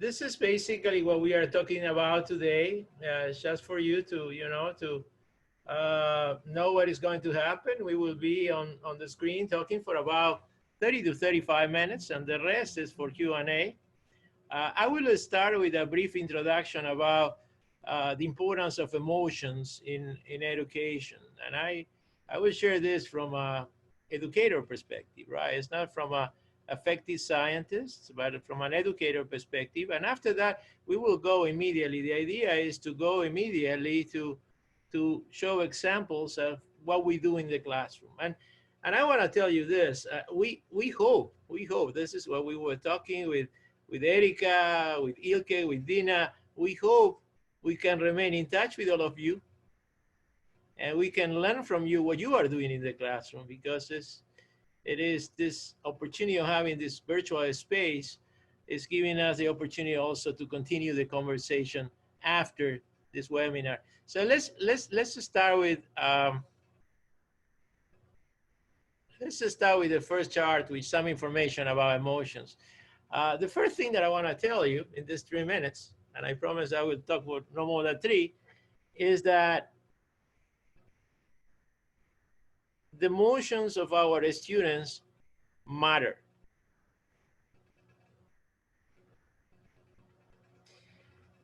this is basically what we are talking about today. Just for you to, know what is going to happen. We will be on the screen talking for about 30 to 35 minutes, and the rest is for Q&A. I will start with a brief introduction about the importance of emotions in education. And I will share this from an educator perspective, right? It's not from a affective scientist, but from an educator perspective. And after that, we will go immediately. The idea is to go immediately to show examples of what we do in the classroom. And I want to tell you this, we hope, this is what we were talking with Erika, with Ilke, with Dina. We hope we can remain in touch with all of you, and we can learn from you what you are doing in the classroom, because it is this opportunity of having this virtual space is giving us the opportunity also to continue the conversation after this webinar. So let's start with the first chart with some information about emotions. The first thing that I want to tell you in these 3 minutes, and I promise I will talk for no more than 3, is that the emotions of our students matter.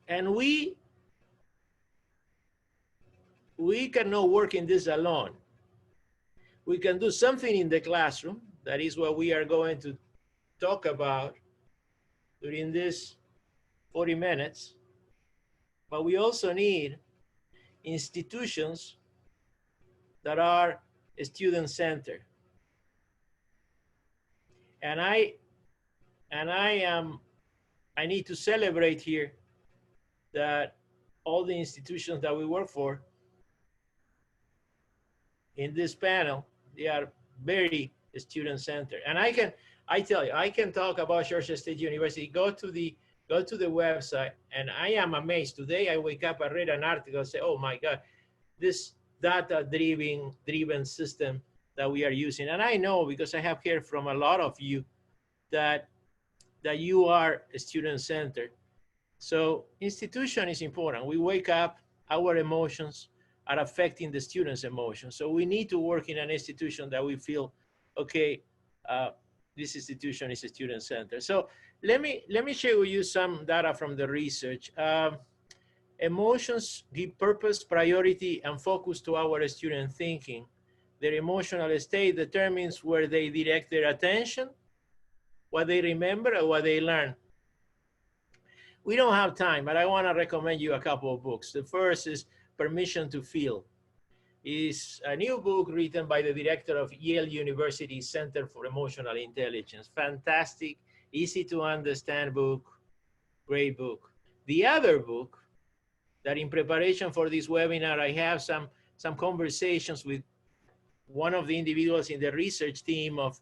And we cannot work in this alone. We can do something in the classroom. That is what we are going to talk about during this 40 minutes. But we also need institutions that are student-centered. And I need to celebrate here that all the institutions that we work for in this panel, they are very student-centered. And I tell you, I can talk about Georgia State University. Go to the website, and I am amazed. Today I wake up, I read an article, say, oh my God, this data-driven system that we are using. And I know, because I have heard from a lot of you that you are student-centered. So institution is important. We wake up, our emotions are affecting the students' emotions. So we need to work in an institution that we feel, okay, this institution is student-centered. So let me share with you some data from the research. Emotions give purpose, priority, and focus to our student thinking. Their emotional state determines where they direct their attention, what they remember, and what they learn. We don't have time, but I want to recommend you a couple of books. The first is Permission to Feel. It's a new book written by the director of Yale University Center for Emotional Intelligence. Fantastic, easy to understand book, great book. The other book that in preparation for this webinar, I have some conversations with one of the individuals in the research team of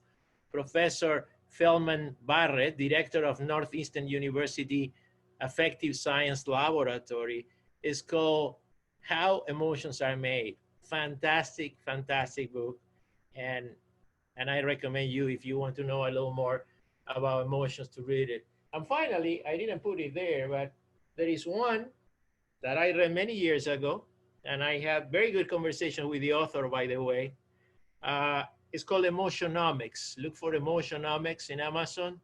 Professor Feldman Barrett, director of Northeastern University Affective Science Laboratory. Is called How Emotions Are Made. Fantastic, fantastic book. And I recommend you, if you want to know a little more about emotions, to read it. And finally, I didn't put it there, but there is one that I read many years ago, and I had very good conversation with the author, by the way. It's called Emotionomics. Look for Emotionomics in Amazon.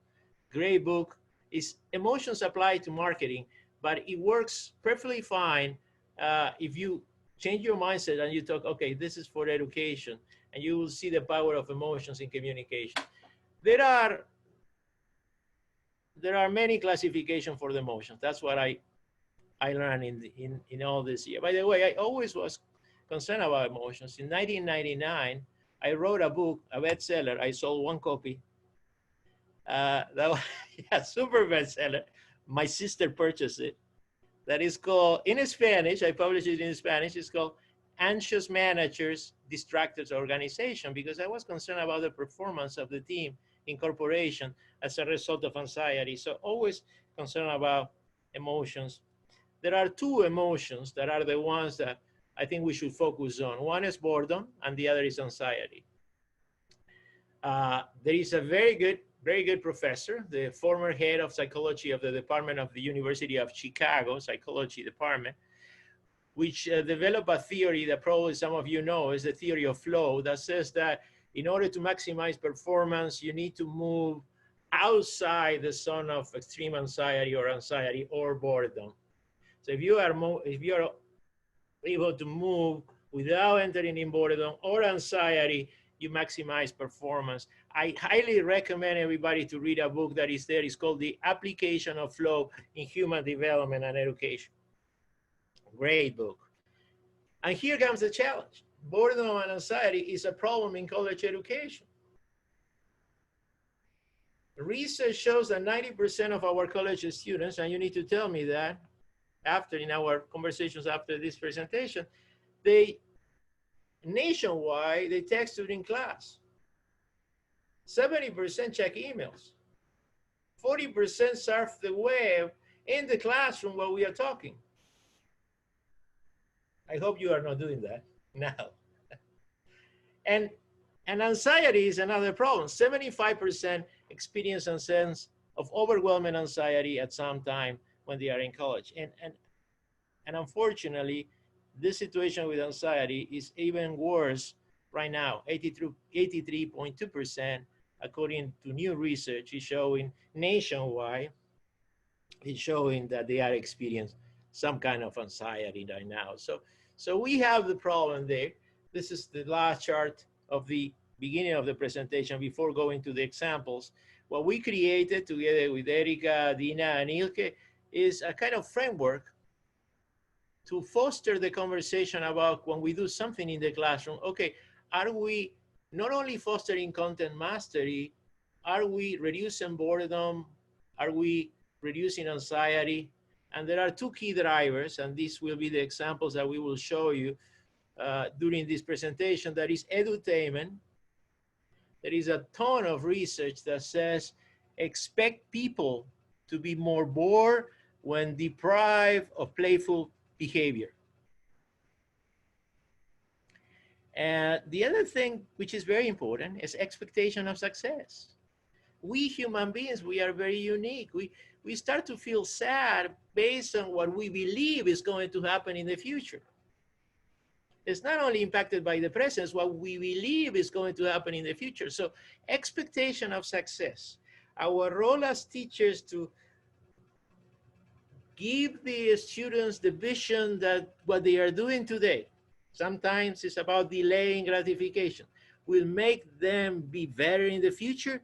Great book. It's emotions applied to marketing, but it works perfectly fine if you change your mindset and you talk, okay, this is for education, and you will see the power of emotions in communication. There are many classifications for the emotions. That's what I learned in all this year. By the way, I always was concerned about emotions. In 1999, I wrote a book, a bestseller. I sold 1 copy. That was a super bestseller. My sister purchased it. That is called, in Spanish, I published it in Spanish, it's called Anxious Managers, Distracted Organization, because I was concerned about the performance of the team in corporation as a result of anxiety. So always concerned about emotions. There are 2 emotions that are the ones that I think we should focus on. One is boredom, and the other is anxiety. There is a very good very good professor, the former head of psychology of the Department of the University of Chicago, Psychology Department, which developed a theory that probably some of you know is the theory of flow, that says that in order to maximize performance, you need to move outside the zone of extreme anxiety or boredom. So if you are able to move without entering in boredom or anxiety, you maximize performance. I highly recommend everybody to read a book that is there. It's called The Application of Flow in Human Development and Education. Great book. And here comes the challenge. Boredom and anxiety is a problem in college education. Research shows that 90% of our college students, and you need to tell me that after in our conversations after this presentation, they nationwide, they text during class. 70% check emails. 40% surf the web in the classroom while we are talking. I hope you are not doing that now. And anxiety is another problem. 75% experience a sense of overwhelming anxiety at some time when they are in college. And unfortunately, this situation with anxiety is even worse right now. 83.2%, according to new research, is showing nationwide, is showing that they are experiencing some kind of anxiety right now. So we have the problem there. This is the last chart of the beginning of the presentation before going to the examples. What we created together with Erika, Dina, and Ilke is a kind of framework to foster the conversation about when we do something in the classroom. Okay, are we not only fostering content mastery, are we reducing boredom? Are we reducing anxiety? And there are two key drivers, and these will be the examples that we will show you during this presentation. That is edutainment. There is a ton of research that says expect people to be more bored when deprived of playful behavior. And the other thing, which is very important, is expectation of success. We human beings, we are very unique. We start to feel sad based on what we believe is going to happen in the future. It's not only impacted by the present, it's what we believe is going to happen in the future. So expectation of success. Our role as teachers to give the students the vision that what they are doing today, sometimes it's about delaying gratification, will make them be better in the future.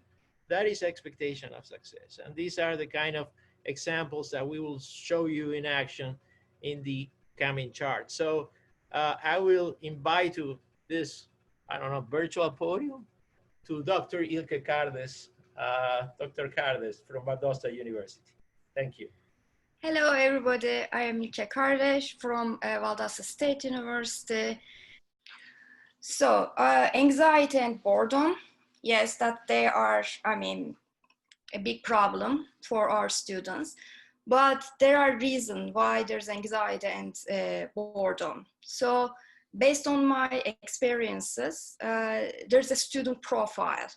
That is expectation of success. And these are the kind of examples that we will show you in action in the coming chart. So I will invite to this, I don't know, virtual podium to Dr. Ilke Cardes, Dr. Cardes from Valdosta University. Thank you. Hello, everybody. I am Erika Kovacs from Valdosta State University. So, anxiety and boredom, yes, that they are, I mean, a big problem for our students. But there are reasons why there's anxiety and boredom. So, based on my experiences, there's a student profile.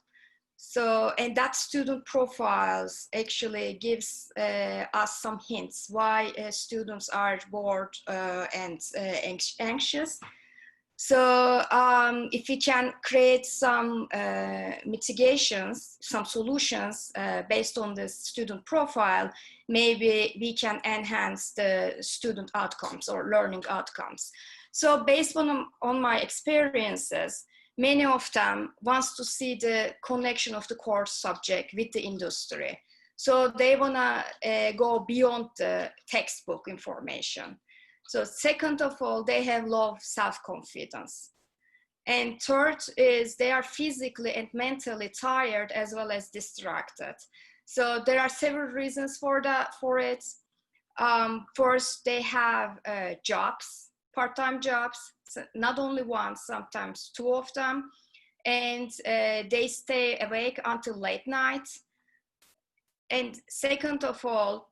So, and that student profiles actually gives us some hints why students are bored and anxious. So if we can create some mitigations, some solutions based on the student profile, maybe we can enhance the student outcomes or learning outcomes. So based on my experiences, many of them wants to see the connection of the course subject with the industry. So they wanna go beyond the textbook information. So second of all, they have low self-confidence. And third is they are physically and mentally tired as well as distracted. So there are several reasons for it. First, they have jobs, part-time jobs, not only one, sometimes two of them. And they stay awake until late night. And second of all,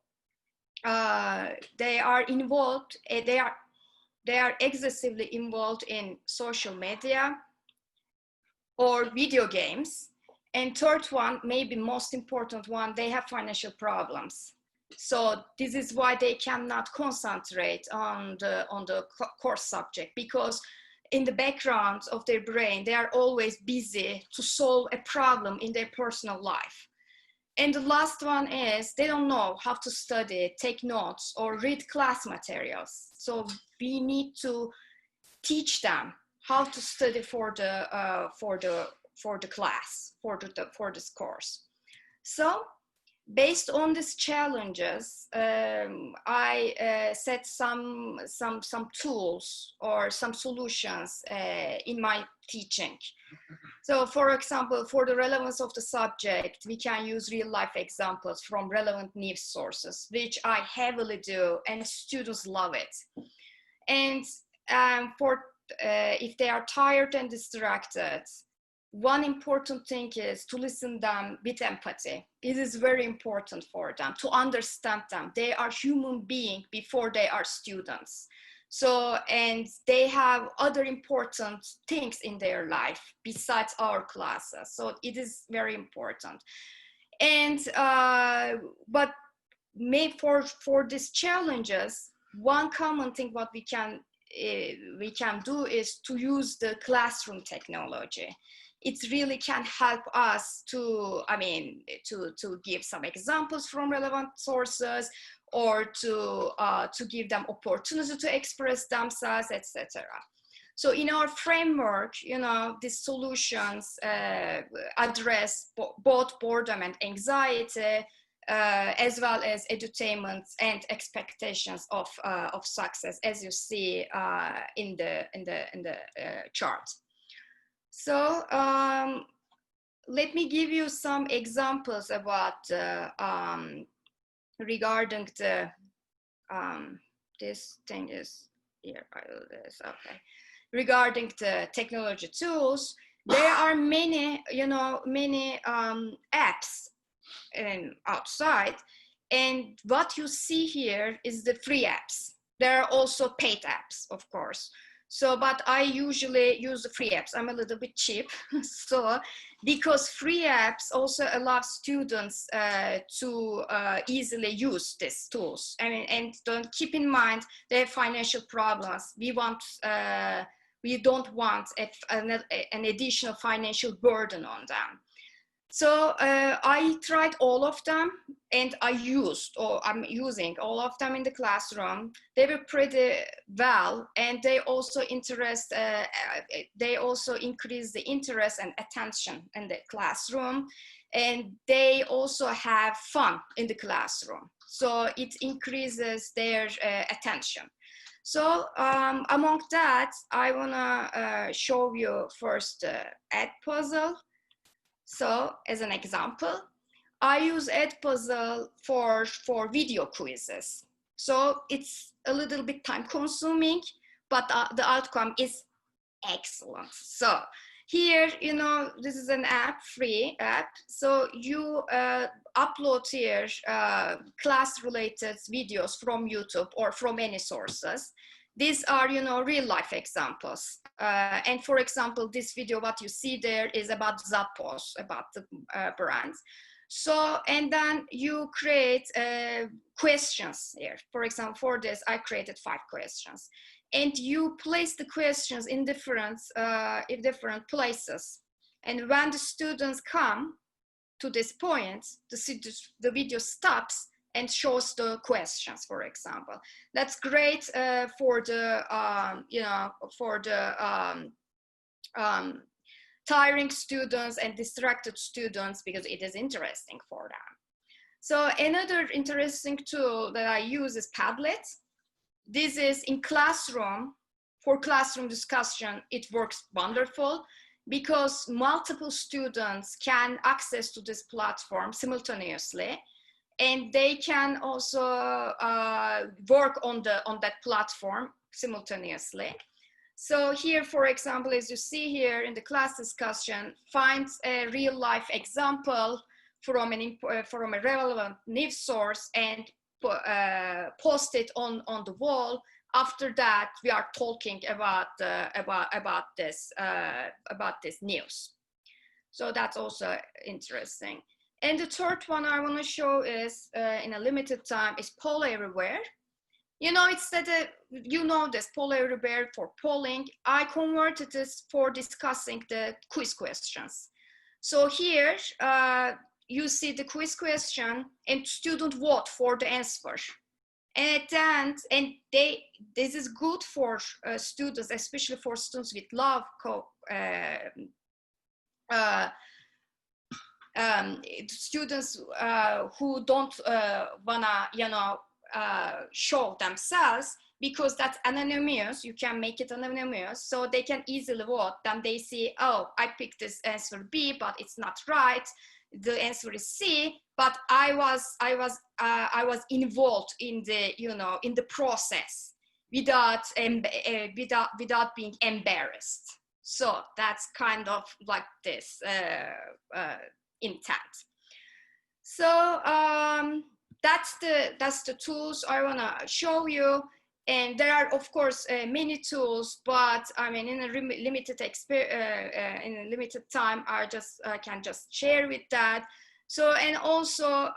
they are involved, they are excessively involved in social media or video games. And third one, maybe most important one, they have financial problems. So this is why they cannot concentrate on the course subject, because in the background of their brain, they are always busy to solve a problem in their personal life. And the last one is they don't know how to study, take notes, or read class materials. So we need to teach them how to study for the class, for this course. So based on these challenges, I set some tools or some solutions in my teaching. So for example, for the relevance of the subject, we can use real life examples from relevant news sources, which I heavily do, and students love it. And if they are tired and distracted, one important thing is to listen to them with empathy. It is very important for them to understand them. They are human beings before they are students. So, and they have other important things in their life besides our classes. So it is very important. And, but for these challenges, one common thing what we can do is to use the classroom technology. It really can help us to give some examples from relevant sources, or to give them opportunity to express themselves, etc. So in our framework, these solutions address both boredom and anxiety, as well as edutainment and expectations of success, as you see in the chart. So let me give you some examples about regarding the this thing is here. Okay. Regarding the technology tools, there are many apps outside, and what you see here is the free apps. There are also paid apps, of course. So, but I usually use the free apps. I'm a little bit cheap. So, because free apps also allow students to easily use these tools. And don't keep in mind they have financial problems. We don't want an additional financial burden on them. So I tried all of them, and I'm using all of them in the classroom. They were pretty well, and they also increase the interest and attention in the classroom, and they also have fun in the classroom. So it increases their attention. So among that, I wanna show you first Edpuzzle. So as an example, I use Edpuzzle for video quizzes. So it's a little bit time consuming, but the outcome is excellent. So here, this is an free app. So you upload here class related videos from YouTube or from any sources. These are, real life examples. And for example, this video, what you see there is about Zappos, about the brands. So, and then you create questions here. For example, for this, I created 5 questions. And you place the questions in different places. And when the students come to this point, the video stops and shows the questions, for example. That's great for the tiring students and distracted students, because it is interesting for them. So another interesting tool that I use is Padlet. This is in classroom, for classroom discussion. It works wonderful because multiple students can access to this platform simultaneously. And they can also work on that platform simultaneously. So here, for example, as you see here in the class discussion, find a real life example from a relevant news source and post it on the wall. After that, we are talking about this news. So that's also interesting. And the third one I want to show is in a limited time is poll everywhere. You know, it's that, you know, this poll everywhere for polling. I converted this for discussing the quiz questions. So here you see the quiz question and student vote for the answer. And at the end, and this is good for students, especially for students with low students who don't wanna, you know, show themselves, because that's anonymous. You can make it anonymous, so they can easily vote. Then they see, oh, I picked this answer B, but it's not right. The answer is C, but I was involved in the, you know, in the process without being embarrassed. So that's kind of like this intent. So that's the tools I wanna show you. And there are, of course, many tools, but I mean, in a limited time, I can just share with that. So, and also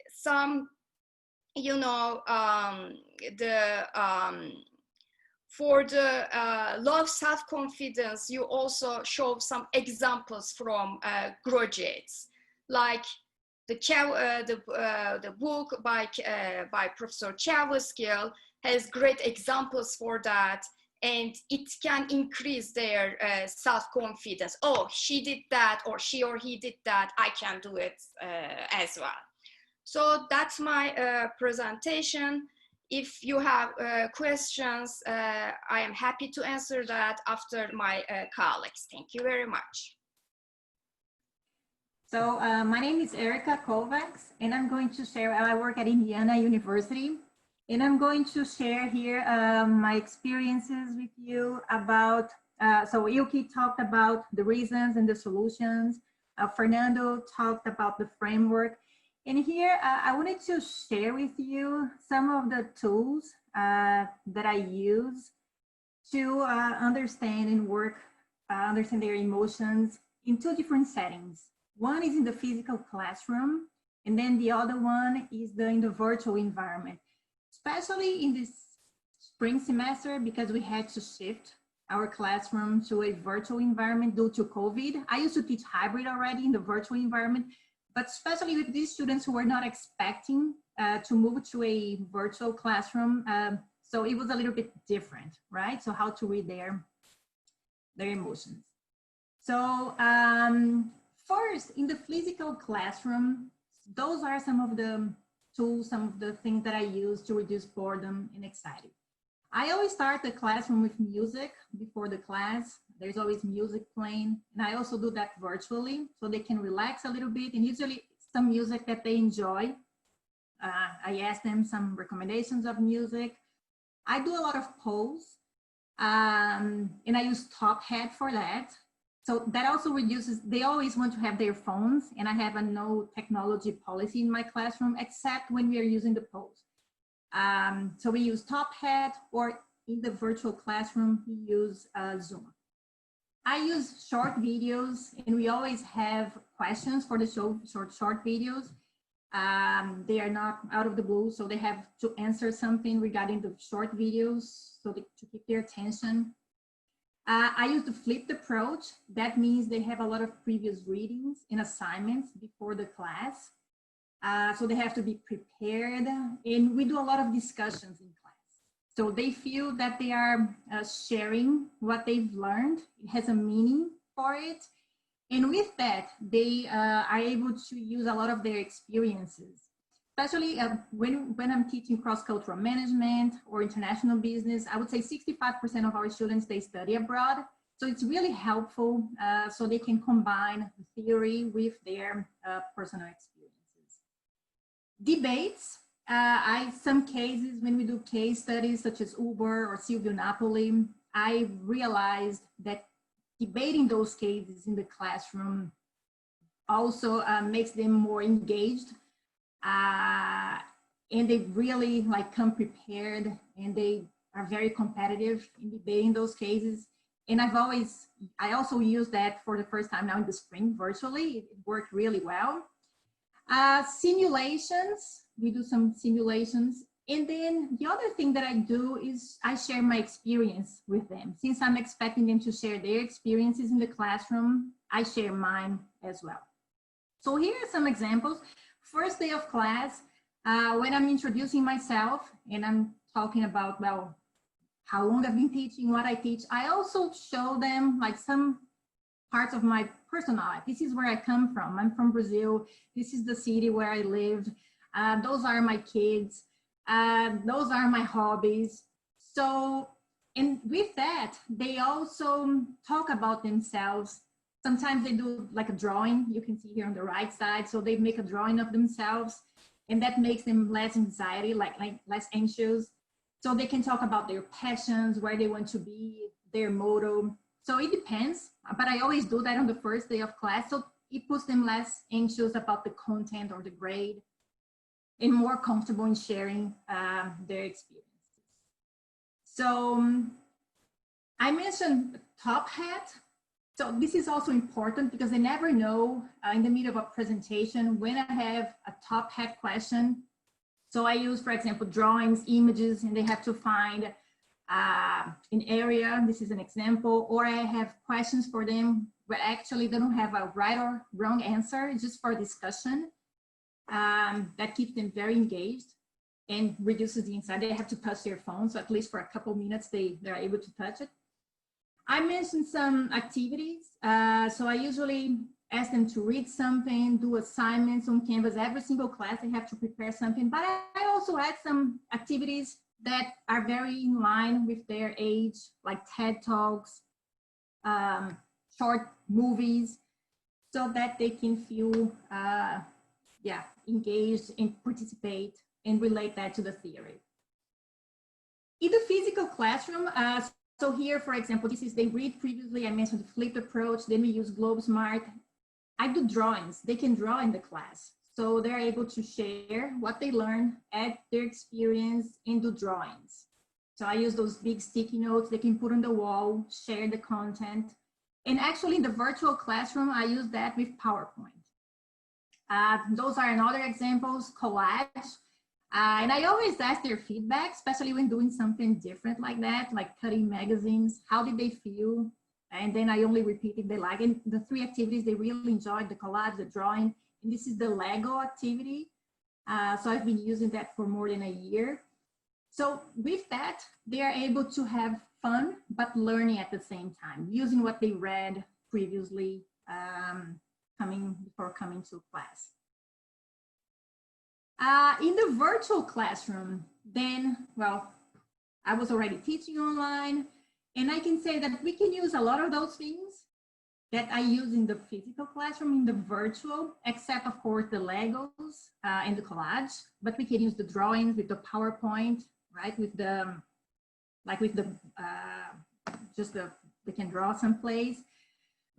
some, you know, for the low self-confidence, you also show some examples from graduates, like the book by Professor Chavuskel has great examples for that, and it can increase their self-confidence. Oh, she did that, or she or he did that, I can do it as well. So that's my presentation. If you have questions, I am happy to answer that after my colleagues. Thank you very much. So my name is Erika Kovacs, and I'm going to share, I work at Indiana University, and I'm going to share here my experiences with you about, so Yuki talked about the reasons and the solutions. Fernando talked about the framework. And here I wanted to share with you some of the tools that I use to understand and work, understand their emotions in two different settings. One is in the physical classroom, and then the other one is in the virtual environment, especially in this spring semester, because we had to shift our classroom to a virtual environment due to COVID. I used to teach hybrid already in the virtual environment, but especially with these students who were not expecting to move to a virtual classroom. So it was a little bit different, right? So how to read their emotions. So first, in the physical classroom, those are some of the tools, some of the things that I use to reduce boredom and anxiety. I always start the classroom with music before the class. There's always music playing, and I also do that virtually so they can relax a little bit, and usually some music that they enjoy. I ask them some recommendations of music. I do a lot of polls, and I use Top Hat for that. So that also reduces, they always want to have their phones, and I have a no technology policy in my classroom, except when we are using the polls. So we use Top Hat, or in the virtual classroom, we use Zoom. I use short videos, and we always have questions for the short videos. They are not out of the blue, so they have to answer something regarding the short videos so to keep their attention. I use the flipped approach. That means they have a lot of previous readings and assignments before the class. So they have to be prepared, and we do a lot of discussions in class. So they feel that they are sharing what they've learned. It has a meaning for it. And with that, they are able to use a lot of their experiences, especially when I'm teaching cross-cultural management or international business. I would say 65% of our students, they study abroad. So it's really helpful so they can combine the theory with their personal experiences. Debates. Some cases, when we do case studies such as Uber or Silvio Napoli, I realized that debating those cases in the classroom also makes them more engaged, and they really come prepared, and they are very competitive in debating those cases. And I also used that for the first time now in the spring virtually. It worked really well. Simulations, we do some simulations. And then the other thing that I do is I share my experience with them. Since I'm expecting them to share their experiences in the classroom, I share mine as well. So here are some examples. First day of class, when I'm introducing myself and I'm talking about, well, how long I've been teaching, what I teach, I also show them like some parts of my personal life. This is where I come from. I'm from Brazil. This is the city where I lived. Those are my kids. Those are my hobbies. So, and with that, they also talk about themselves. Sometimes they do like a drawing. You can see here on the right side. So they make a drawing of themselves, and that makes them less anxiety, like less anxious. So they can talk about their passions, where they want to be, their motto. So it depends, but I always do that on the first day of class. So it puts them less anxious about the content or the grade and more comfortable in sharing their experiences. So I mentioned top hat. So this is also important because I never know in the middle of a presentation when I have a top hat question. So I use, for example, drawings, images, and they have to find an area. This is an example. Or I have questions for them where actually they don't have a right or wrong answer, just for discussion. That keeps them very engaged and reduces the anxiety. They have to touch their phone, so at least for a couple of minutes they're able to touch it. I mentioned some activities. So I usually ask them to read something, do assignments on Canvas. Every single class they have to prepare something, but I also add some activities that are very in line with their age, like TED Talks, short movies, so that they can feel engaged and participate and relate that to the theory. In the physical classroom, so here, for example, this is they read previously. I mentioned the flipped approach. Then we use GlobeSmart. I do drawings. They can draw in the class. So they're able to share what they learn, add their experience, and do drawings. So I use those big sticky notes they can put on the wall, share the content. And actually in the virtual classroom, I use that with PowerPoint. Those are another examples, collage. And I always ask their feedback, especially when doing something different like that, like cutting magazines. How did they feel? And then I only repeat if they like. And the 3 activities they really enjoyed: the collage, the drawing, and this is the Lego activity. So I've been using that for more than a year. So with that, they are able to have fun, but learning at the same time, using what they read previously before coming to class. In the virtual classroom, then, well, I was already teaching online, and I can say that we can use a lot of those things that I use in the physical classroom in the virtual, except of course the Legos and the collage, but we can use the drawings with the PowerPoint, right? With the, they can draw someplace.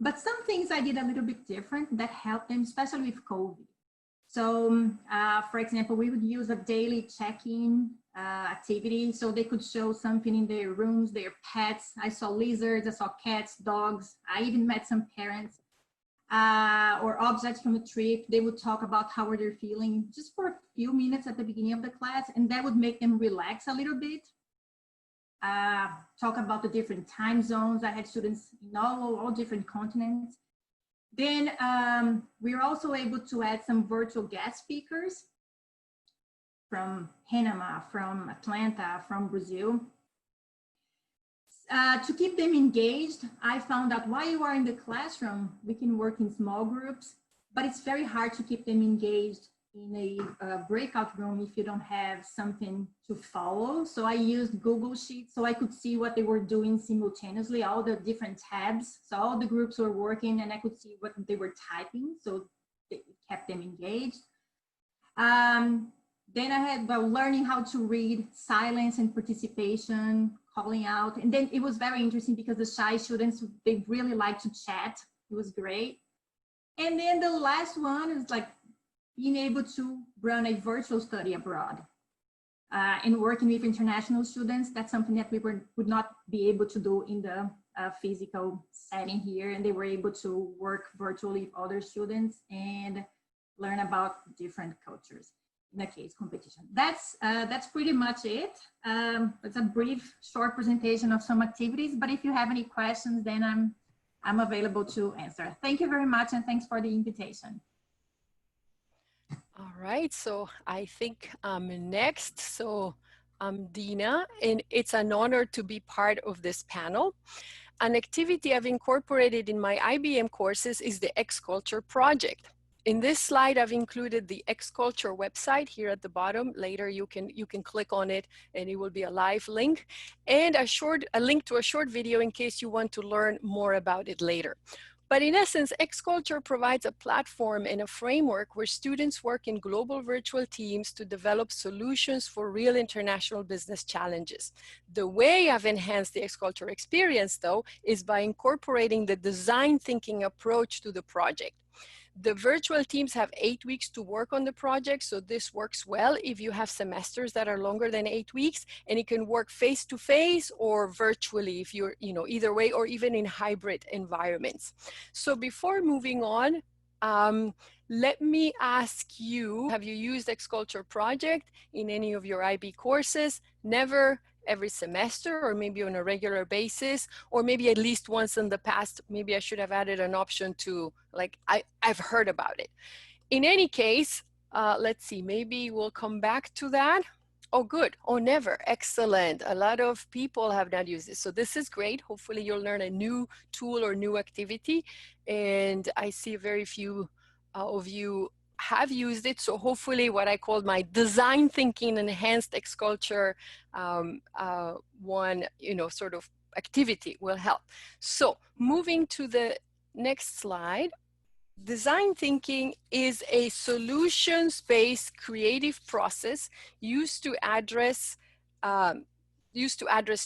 But some things I did a little bit different that helped them, especially with COVID. So, for example, we would use a daily check-in activity, so they could show something in their rooms, their pets. I saw lizards, I saw cats, dogs. I even met some parents or objects from a trip. They would talk about how they're feeling just for a few minutes at the beginning of the class, and that would make them relax a little bit. Talk about the different time zones. I had students in all different continents. Then we were also able to add some virtual guest speakers from Panama, from Atlanta, from Brazil. To keep them engaged, I found out while you are in the classroom, we can work in small groups, but it's very hard to keep them engaged in a breakout room if you don't have something to follow. So I used Google Sheets so I could see what they were doing simultaneously, all the different tabs. So all the groups were working and I could see what they were typing. So it kept them engaged. Then I had learning how to read silence and participation, calling out. And then it was very interesting because the shy students, they really like to chat. It was great. And then the last one is like being able to run a virtual study abroad. and working with international students. That's something that we would not be able to do in the physical setting here, and they were able to work virtually with other students and learn about different cultures in a case competition. That's pretty much it. It's a brief, short presentation of some activities, but if you have any questions, then I'm available to answer. Thank you very much, and thanks for the invitation. All right, so I think I'm next. So I'm Dina, and it's an honor to be part of this panel. An activity I've incorporated in my IBM courses is the X-Culture project. In this slide, I've included the X-Culture website here at the bottom. Later, you can click on it and it will be a live link, and a link to a short video in case you want to learn more about it later. But in essence, X-Culture provides a platform and a framework where students work in global virtual teams to develop solutions for real international business challenges. The way I've enhanced the X-Culture experience, though, is by incorporating the design thinking approach to the project. The virtual teams have 8 weeks to work on the project, so this works well if you have semesters that are longer than 8 weeks, and it can work face-to-face or virtually if you're, either way, or even in hybrid environments. So before moving on, let me ask you, have you used X-Culture project in any of your IB courses? Never? Every semester, or maybe on a regular basis, or maybe at least once in the past? Maybe I should have added an option to, like, I've heard about it. In any case, let's see, maybe we'll come back to that. Oh, good. Oh, never. Excellent. A lot of people have not used this. So this is great. Hopefully you'll learn a new tool or new activity. And I see very few of you have used it. So hopefully what I called my design thinking enhanced X-Culture one, sort of activity will help. So moving to the next slide. Design thinking is a solutions-based creative process used to address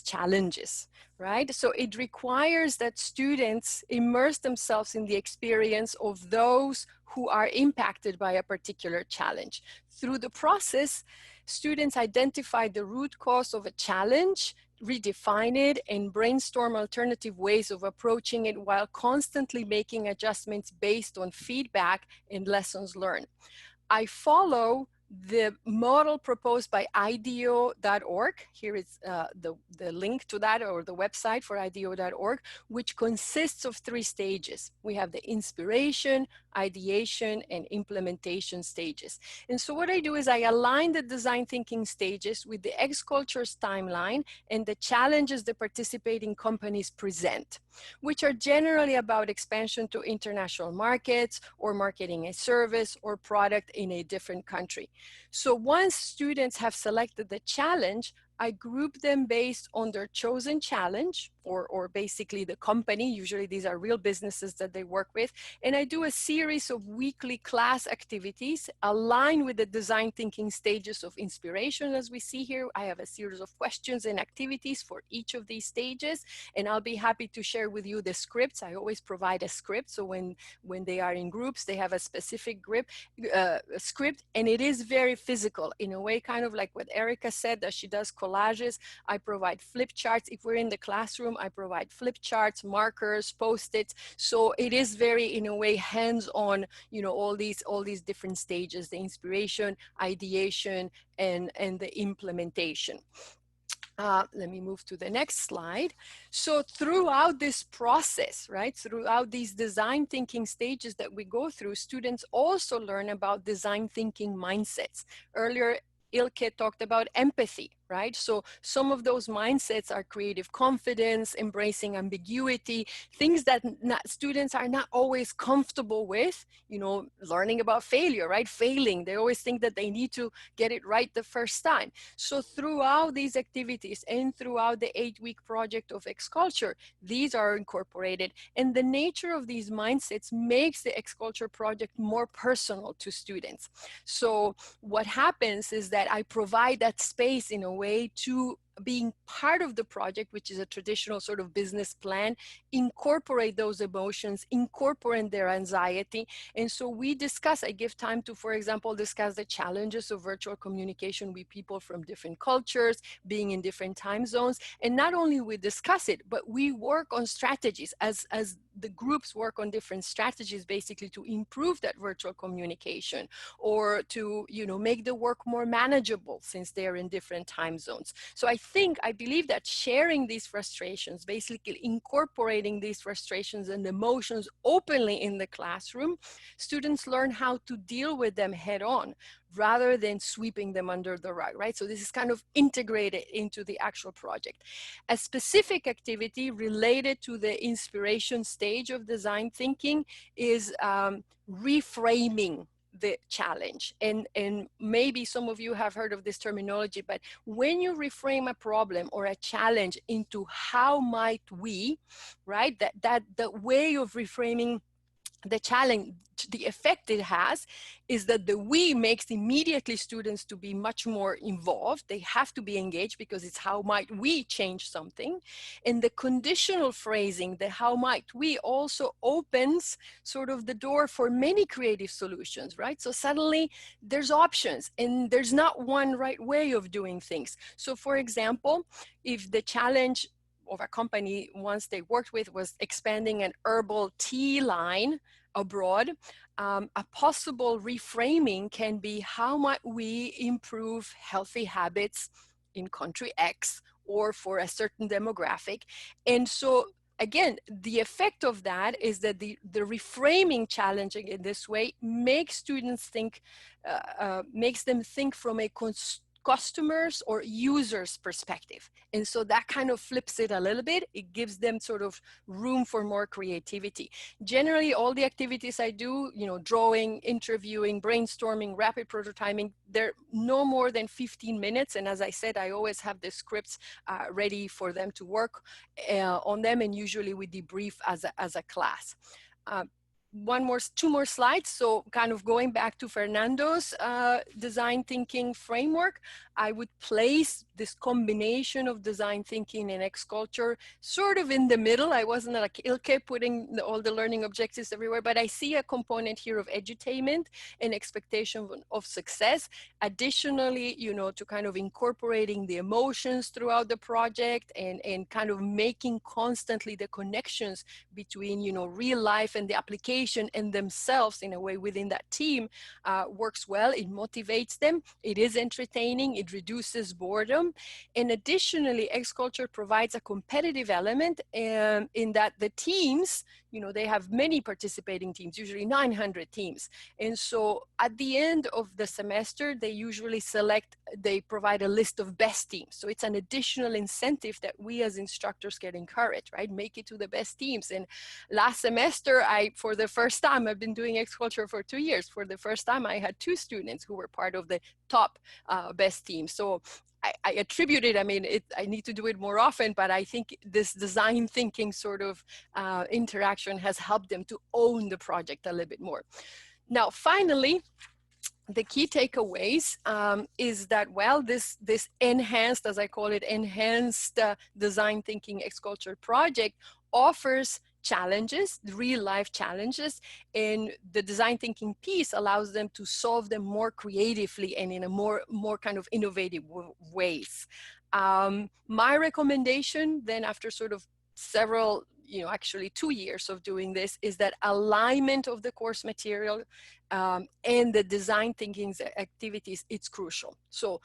challenges, right? So it requires that students immerse themselves in the experience of those who are impacted by a particular challenge. Through the process, students identify the root cause of a challenge, redefine it, and brainstorm alternative ways of approaching it while constantly making adjustments based on feedback and lessons learned. I follow the model proposed by IDEO.org. Here is the link to that, or the website for IDEO.org, which consists of 3 stages. We have the inspiration, ideation, and implementation stages. And so what I do is I align the design thinking stages with the X-Culture's timeline and the challenges the participating companies present, which are generally about expansion to international markets, or marketing a service or product in a different country. So once students have selected the challenge, I group them based on their chosen challenge, or basically the company. Usually these are real businesses that they work with. And I do a series of weekly class activities aligned with the design thinking stages of inspiration. As we see here, I have a series of questions and activities for each of these stages. And I'll be happy to share with you the scripts. I always provide a script. So when they are in groups, they have a specific script, and it is very physical in a way, kind of like what Erika said, that she does collages. I provide flip charts. If we're in the classroom, I provide flip charts, markers, post-its. So it is very, in a way, hands-on, all these different stages, the inspiration, ideation, and the implementation. Let me move to the next slide. So throughout this process, right, throughout these design thinking stages that we go through, students also learn about design thinking mindsets. Earlier, Ilke talked about empathy, right? So some of those mindsets are creative confidence, embracing ambiguity, things that students are not always comfortable with, learning about failure, right? Failing, they always think that they need to get it right the first time. So throughout these activities and throughout the 8-week project of X-Culture, these are incorporated. And the nature of these mindsets makes the X-Culture project more personal to students. So what happens is that I provide that space in a way to being part of the project, which is a traditional sort of business plan, incorporate those emotions, incorporate their anxiety. And so we discuss, I give time to, for example, discuss the challenges of virtual communication with people from different cultures, being in different time zones. And not only we discuss it, but we work on strategies as the groups work on different strategies, basically to improve that virtual communication, or to, you know, make the work more manageable since they're in different time zones. So I believe that sharing these frustrations, basically incorporating these frustrations and emotions openly in the classroom, students learn how to deal with them head on rather than sweeping them under the rug, right? So this is kind of integrated into the actual project. A specific activity related to the inspiration stage of design thinking is reframing the challenge. And maybe some of you have heard of this terminology, but when you reframe a problem or a challenge into how might we, right? That the way of reframing the challenge, the effect it has is that the we makes immediately students to be much more involved. They have to be engaged because it's how might we change something. And the conditional phrasing, the how might we, also opens sort of the door for many creative solutions, right? So suddenly there's options and there's not one right way of doing things. So for example, if the challenge of a company once they worked with was expanding an herbal tea line abroad, a possible reframing can be how might we improve healthy habits in country X or for a certain demographic. And so again, the effect of that is that the reframing challenging in this way makes students think, makes them think from a customers or users perspective. And so that kind of flips it a little bit. It gives them sort of room for more creativity. Generally, all the activities I do, you know, drawing, interviewing, brainstorming, rapid prototyping, they're no more than 15 minutes. And as I said, I always have the scripts ready for them to work on them. And usually we debrief as a class. Two more slides. So kind of going back to Fernando's design thinking framework, I would place this combination of design thinking and X-culture sort of in the middle. I wasn't like Ilke putting all the learning objectives everywhere, but I see a component here of edutainment and expectation of success. Additionally, you know, to kind of incorporating the emotions throughout the project and kind of making constantly the connections between, you know, real life and the application and themselves in a way within that team works well. It motivates them. It is entertaining. It reduces boredom. And additionally, X-culture provides a competitive element in that the teams, you know, they have many participating teams, usually 900 teams. And so at the end of the semester, they usually they provide a list of best teams. So it's an additional incentive that we as instructors get encouraged, right? Make it to the best teams. And last semester, for the first time, I've been doing X-culture for 2 years. For the first time, I had 2 students who were part of the top best team. So I attribute it, I mean, I need to do it more often, but I think this design thinking sort of interaction has helped them to own the project a little bit more. Now, finally, the key takeaways is that, well, this enhanced, as I call it, enhanced design thinking X-culture project offers challenges, real life challenges, and the design thinking piece allows them to solve them more creatively and in a more kind of innovative ways. My recommendation then, after sort of several, you know, actually 2 years of doing this, is that alignment of the course material and the design thinking activities, it's crucial. So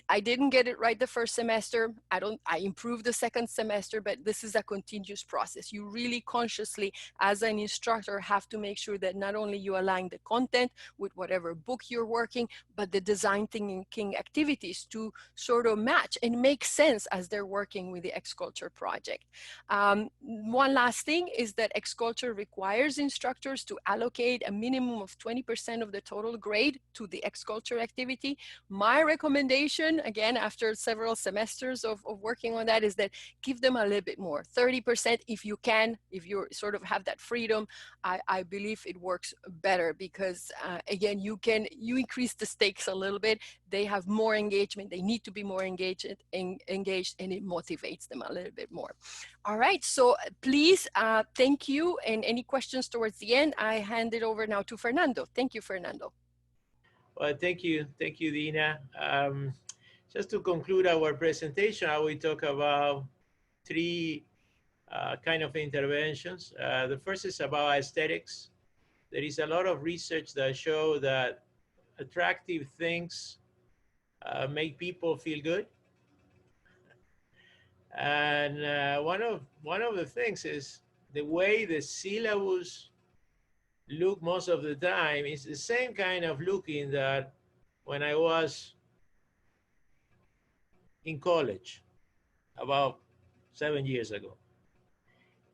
I didn't get it right the first semester. I improved the second semester, but this is a continuous process. You really consciously, as an instructor, have to make sure that not only you align the content with whatever book you're working, but the design thinking activities to sort of match and make sense as they're working with the X-culture project. One last thing is that X-culture requires instructors to allocate a minimum of 20% of the total grade to the X-culture activity. My recommendation suggestion, again, after several semesters of working on that, is that give them a little bit more, 30% if you can, if you sort of have that freedom. I believe it works better because again, you increase the stakes a little bit. They have more engagement. They need to be more engaged, and it motivates them a little bit more. All right, so please, thank you. And any questions towards the end, I hand it over now to Fernando. Thank you, Fernando. Well, thank you, Dina. Just to conclude our presentation, I will talk about three kind of interventions. The first is about aesthetics. There is a lot of research that show that attractive things make people feel good. And one of the things is the way the syllabus look most of the time is the same kind of looking that when I was in college about 7 years ago.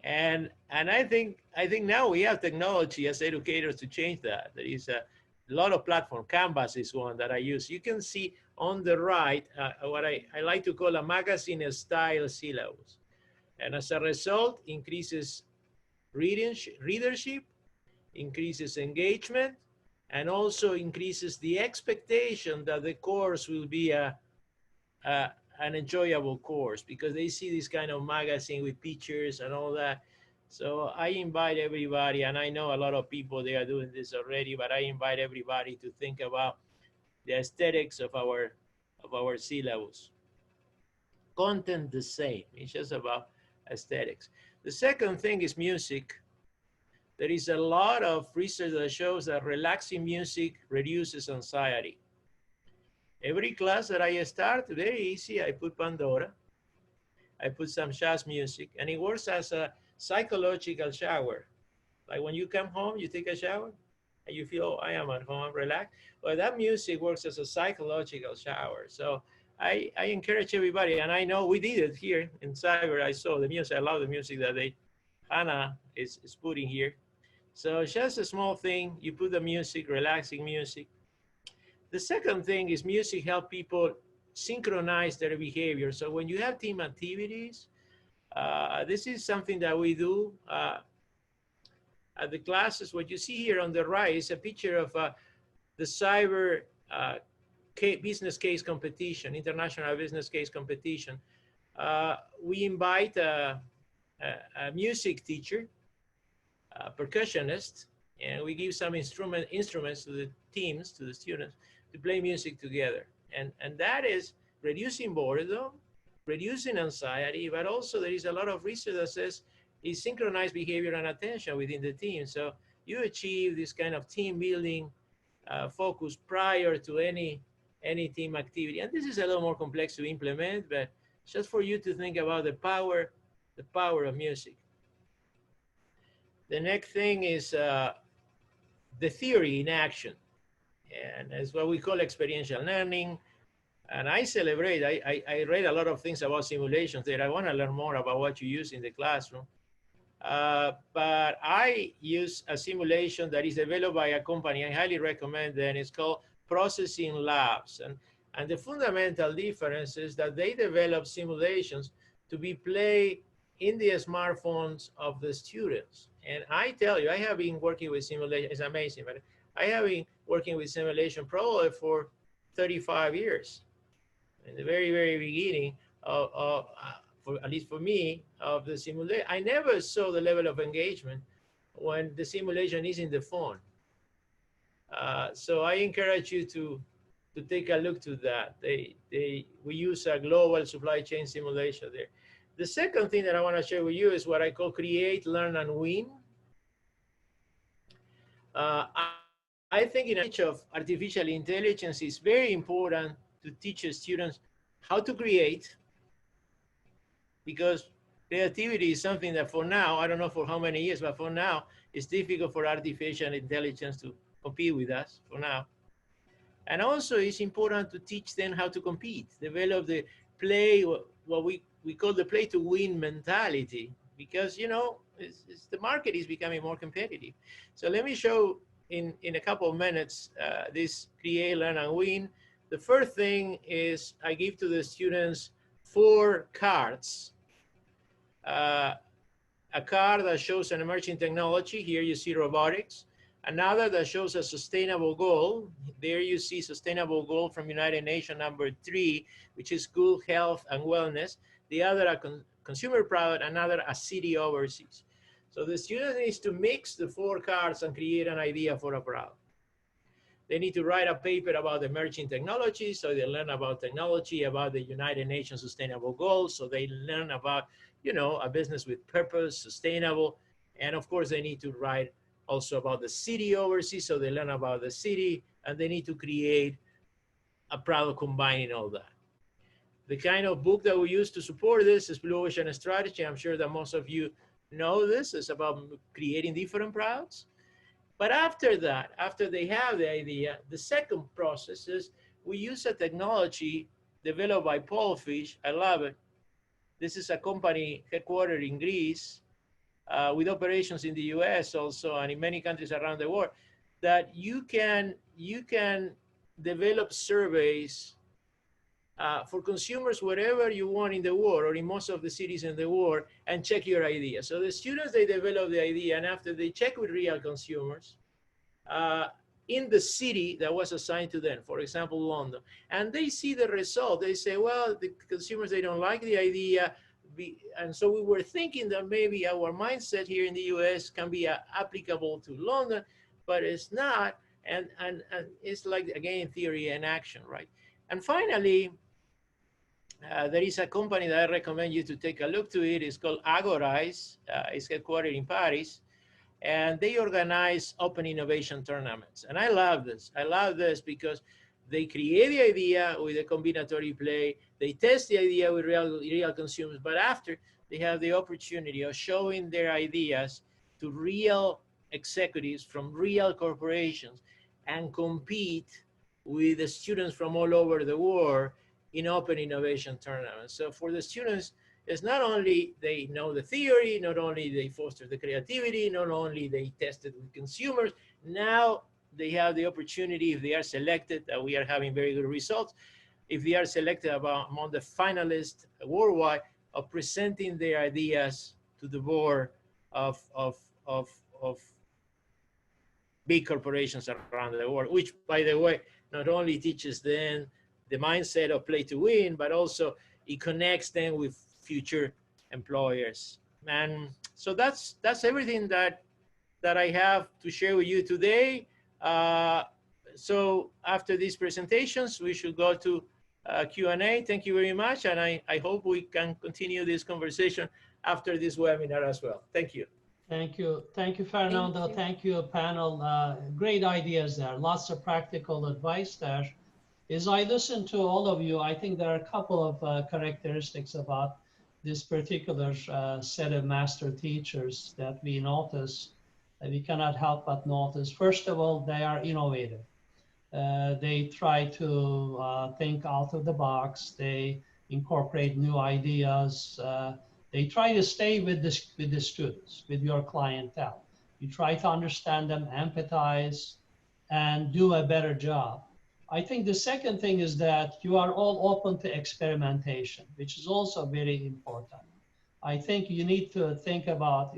And I think now we have technology as educators to change that. There is a lot of platform. Canvas is one that I use. You can see on the right what I like to call a magazine style syllabus. And as a result, increases readership, increases engagement, and also increases the expectation that the course will be an enjoyable course, because they see this kind of magazine with pictures and all that. So I invite everybody, and I know a lot of people, they are doing this already, but I invite everybody to think about the aesthetics of our syllabus. Content the same, it's just about aesthetics. The second thing is music. There is a lot of research that shows that relaxing music reduces anxiety. Every class that I start, very easy, I put Pandora, I put some jazz music, and it works as a psychological shower. Like when you come home, you take a shower, and you feel, oh, I am at home, relaxed. Well, that music works as a psychological shower. So I encourage everybody, and I know we did it here in Cyber. I saw the music, I love the music that Hannah is putting here. So just a small thing, you put the music, relaxing music. The second thing is music helps people synchronize their behavior. So when you have team activities, this is something that we do at the classes. What you see here on the right is a picture of the cyber business case competition, international business case competition. We invite a music teacher, a percussionist, and we give some instruments to the teams, to the students, to play music together. And that is reducing boredom, reducing anxiety, but also there is a lot of research that says it's synchronized behavior and attention within the team. So you achieve this kind of team building focus prior to any team activity. And this is a little more complex to implement, but just for you to think about the power of music. The next thing is the theory in action. And it's what we call experiential learning. And I celebrate, I read a lot of things about simulations there. I want to learn more about what you use in the classroom. But I use a simulation that is developed by a company. I highly recommend it. It's called Processing Labs. And the fundamental difference is that they develop simulations to be played in the smartphones of the students. And I tell you, I have been working with simulation. It's amazing, but I have been working with simulation probably for 35 years. In the very, very beginning at least for me, of the simulation, I never saw the level of engagement when the simulation is in the phone. So I encourage you to take a look to that. We use a global supply chain simulation there. The second thing that I want to share with you is what I call create, learn, and win. I think in an age of artificial intelligence, it's very important to teach students how to create, because creativity is something that for now, I don't know for how many years, but for now, it's difficult for artificial intelligence to compete with us for now. And also it's important to teach them how to compete, develop the play, what we call the play to win mentality, because, you know, the market is becoming more competitive. So let me show in a couple of minutes this create, learn, and win. The first thing is I give to the students 4 cards. A card that shows an emerging technology. Here you see robotics. Another that shows a sustainable goal. There you see sustainable goal from United Nations number 3, which is good health and wellness. The other a consumer product, another a city overseas. So the student needs to mix the 4 cards and create an idea for a product. They need to write a paper about emerging technology, so they learn about technology, about the United Nations Sustainable Goals, so they learn about, you know, a business with purpose, sustainable, and of course they need to write also about the city overseas, so they learn about the city, and they need to create a product combining all that. The kind of book that we use to support this is Blue Ocean Strategy. I'm sure that most of you know this. It's about creating different products. But after that, after they have the idea, the second process is we use a technology developed by Fish. I love it. This is a company headquartered in Greece with operations in the US also and in many countries around the world, that you can develop surveys for consumers wherever you want in the world or in most of the cities in the world and check your idea. So the students, they develop the idea, and after they check with real consumers in the city that was assigned to them, for example, London, and they see the result, they say, well, the consumers, they don't like the idea. And so we were thinking that maybe our mindset here in the US can be applicable to London, but it's not. And it's like, again, theory and action, right? And finally, there is a company that I recommend you to take a look to it. It's called Agorize. It's headquartered in Paris. And they organize open innovation tournaments. And I love this. I love this because they create the idea with a combinatory play. They test the idea with real consumers. But after, they have the opportunity of showing their ideas to real executives from real corporations and compete with the students from all over the world in open innovation tournaments. So for the students, it's not only they know the theory, not only they foster the creativity, not only they tested with consumers, now they have the opportunity, if they are selected, that we are having very good results, if they are selected among the finalists worldwide, of presenting their ideas to the board of big corporations around the world, which, by the way, not only teaches them the mindset of play to win, but also it connects them with future employers. And so that's everything that I have to share with you today. So after these presentations, we should go to Q&A. Thank you very much. And I hope we can continue this conversation after this webinar as well. Thank you. Thank you. Thank you, Fernando. Thank you, panel. Great ideas there. Lots of practical advice there. As I listen to all of you, I think there are a couple of characteristics about this particular set of master teachers that we notice, that we cannot help but notice. First of all, they are innovative. They try to think out of the box. They incorporate new ideas. They try to stay with the students, with your clientele. You try to understand them, empathize, and do a better job. I think the second thing is that you are all open to experimentation, which is also very important. I think you need to think about,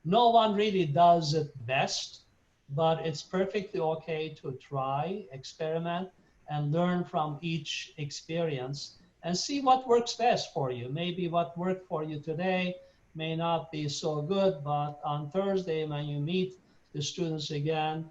no one really does it best, but it's perfectly okay to try, experiment, and learn from each experience and see what works best for you. Maybe what worked for you today may not be so good, but on Thursday when you meet the students again,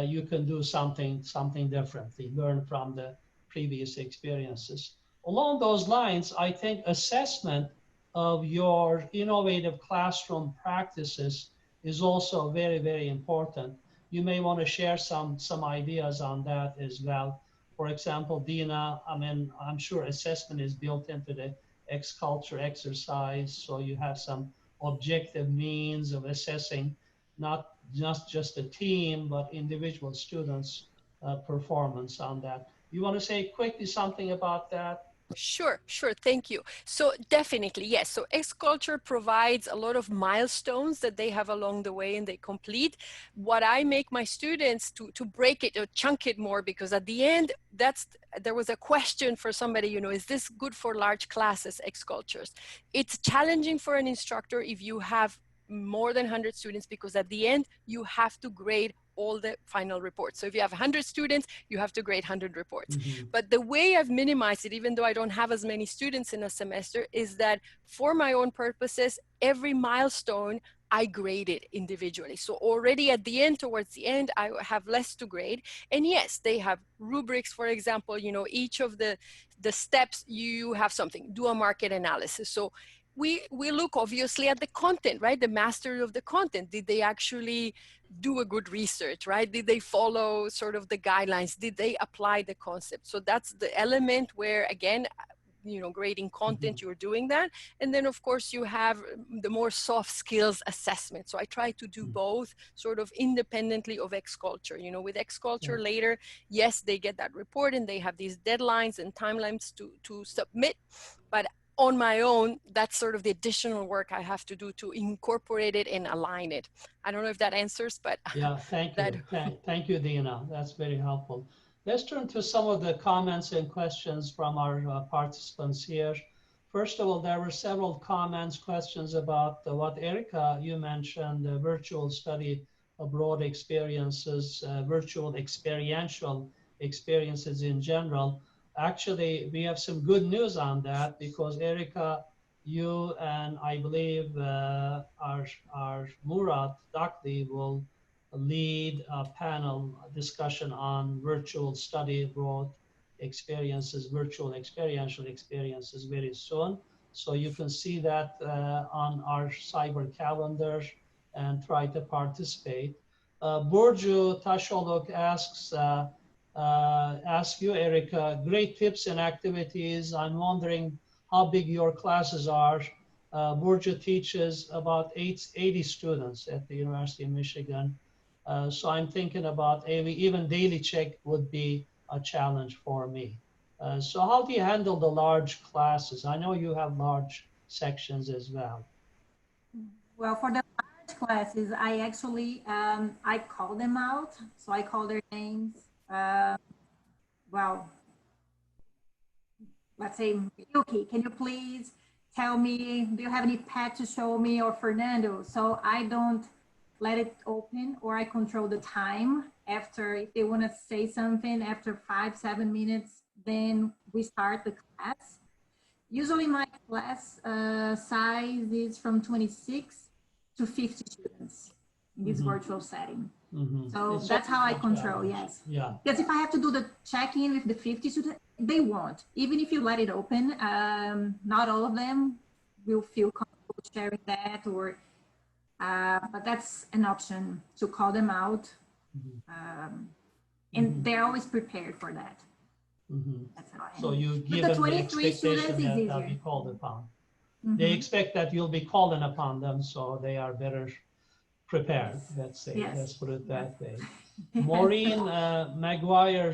you can do something differently, learn from the previous experiences. Along those lines, I think assessment of your innovative classroom practices is also very, very important. You may want to share some ideas on that as well. For example, Dina, I'm sure assessment is built into the X-Culture exercise, so you have some objective means of assessing not just a team, but individual students' performance on that. You want to say quickly something about that? Sure, thank you. So definitely, yes. So X-Culture provides a lot of milestones that they have along the way and they complete. What I make my students to break it or chunk it more, because at the end, there was a question for somebody, is this good for large classes, X-Cultures? It's challenging for an instructor if you have more than 100 students, because at the end, you have to grade all the final reports. So if you have 100 students, you have to grade 100 reports. But the way I've minimized it, even though I don't have as many students in a semester, is that for my own purposes, every milestone I grade it individually. So already at the end, towards the end, I have less to grade. And yes, they have rubrics, for example, each of the steps, you have something, do a market analysis. So we look obviously at the content, right? The mastery of the content. Did they actually do a good research, right? Did they follow sort of the guidelines? Did they apply the concept? So that's the element where, again, grading content, you're doing that. And then of course you have the more soft skills assessment. So I try to do both sort of independently of X-Culture. With X-Culture later, yes, they get that report and they have these deadlines and timelines to submit, but on my own, that's sort of the additional work I have to do to incorporate it and align it. I don't know if that answers, but yeah, thank you. Thank you, Dina. That's very helpful. Let's turn to some of the comments and questions from our participants here. First of all, there were several comments, questions about what Erika, you mentioned, virtual study abroad experiences, virtual experiential experiences in general. Actually, we have some good news on that, because Erika, you and I believe our Murat Dakli will lead a panel discussion on virtual study abroad experiences, virtual experiential experiences very soon. So you can see that on our cyber calendar and try to participate. Burcu Tasholuk asks you, Erika, great tips and activities. I'm wondering how big your classes are. Burcu teaches about 80 students at the University of Michigan. So I'm thinking about even daily check would be a challenge for me. So how do you handle the large classes? I know you have large sections as well. Well, for the large classes, I actually, I call them out. So I call their names. Well, let's say, Yuki, can you please tell me, do you have any pet to show me, or Fernando? So I don't let it open, or I control the time. After, if they want to say something after 5-7 minutes, then we start the class. Usually my class size is from 26 to 50 students in this virtual setting. So that's how I control, yes. Yeah. Because if I have to do the check-in with the 50 students, they won't. Even if you let it open, not all of them will feel comfortable sharing that, or but that's an option to call them out. And they're always prepared for that. That's how I So you give the them 23 the students expectation is that easier. they'll be called upon. They expect that you'll be calling upon them, so they are better prepared. Let's say, let's put it that way. Maureen Maguire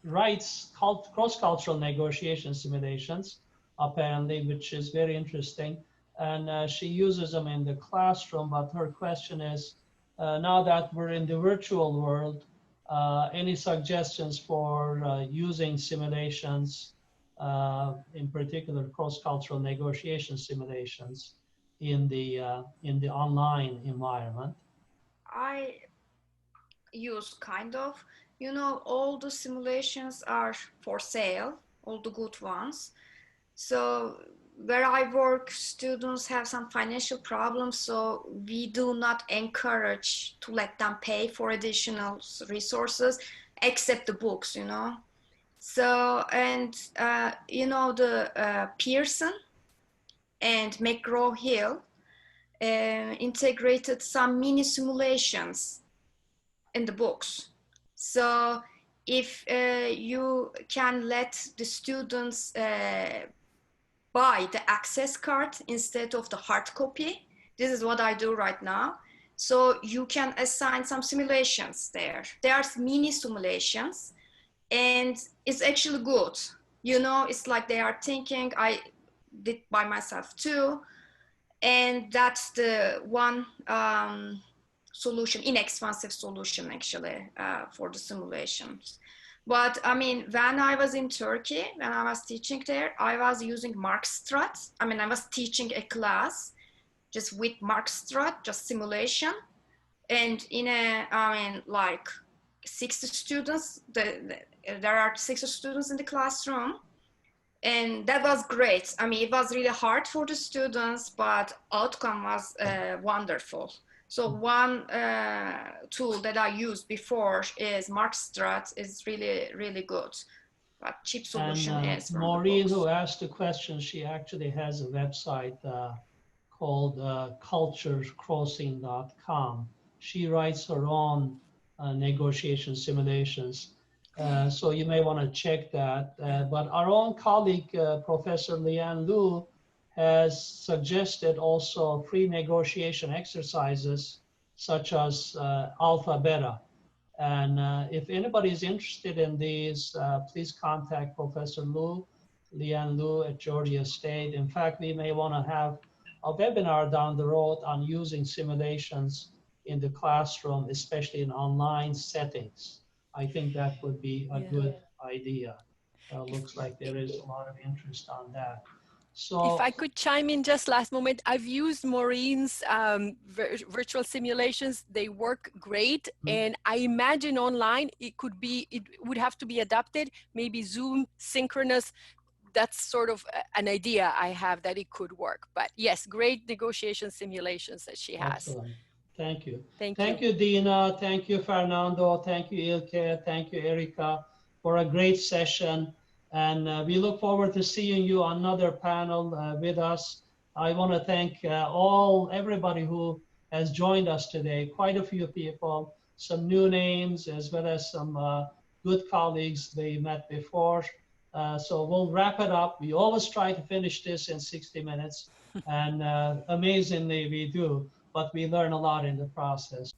writes cross-cultural negotiation simulations, apparently, which is very interesting. And she uses them in the classroom, but her question is, now that we're in the virtual world, any suggestions for using simulations, in particular cross-cultural negotiation simulations in the online environment? I use kind of, all the simulations are for sale, all the good ones. So where I work, students have some financial problems, so we do not encourage to let them pay for additional resources, except the books, So, and the Pearson and McGraw-Hill integrated some mini simulations in the books. So if you can let the students buy the access card instead of the hard copy, this is what I do right now. So you can assign some simulations there. There are mini simulations, and it's actually good. you know, it's like they are thinking. I did by myself too. And that's the one solution, inexpensive solution actually, for the simulations. But I mean, when I was in Turkey, when I was teaching there, I was using Markstrat. I mean, I was teaching a class just with Markstrat, just simulation. And in a, I mean, like 60 students, there are 60 students in the classroom. And that was great. I mean, it was really hard for the students, but outcome was wonderful. So one tool that I used before is Markstrat. Is really, really good. But cheap solution is from Maureen, the who books. asked the question, she actually has a website called culturecrossing.com. She writes her own negotiation simulations. So you may want to check that. But our own colleague, Professor Lian Lu, has suggested also free negotiation exercises such as alpha beta. And if anybody is interested in these, please contact Professor Lian Lu at Georgia State. In fact, we may want to have a webinar down the road on using simulations in the classroom, especially in online settings. I think that would be a good idea. Looks like there is a lot of interest on that. So if I could chime in just last moment, I've used Maureen's virtual simulations. They work great. And I imagine online, it would have to be adapted, maybe Zoom synchronous. That's sort of an idea I have that it could work. But yes, great negotiation simulations that she has. excellent. Thank you. Thank you, Dina. Thank you, Fernando. Thank you, Ilke. Thank you, Erika, for a great session. And we look forward to seeing you on another panel with us. I want to thank everybody who has joined us today. Quite a few people, some new names, as well as some good colleagues they met before. So we'll wrap it up. We always try to finish this in 60 minutes. And amazingly, we do. But we learn a lot in the process.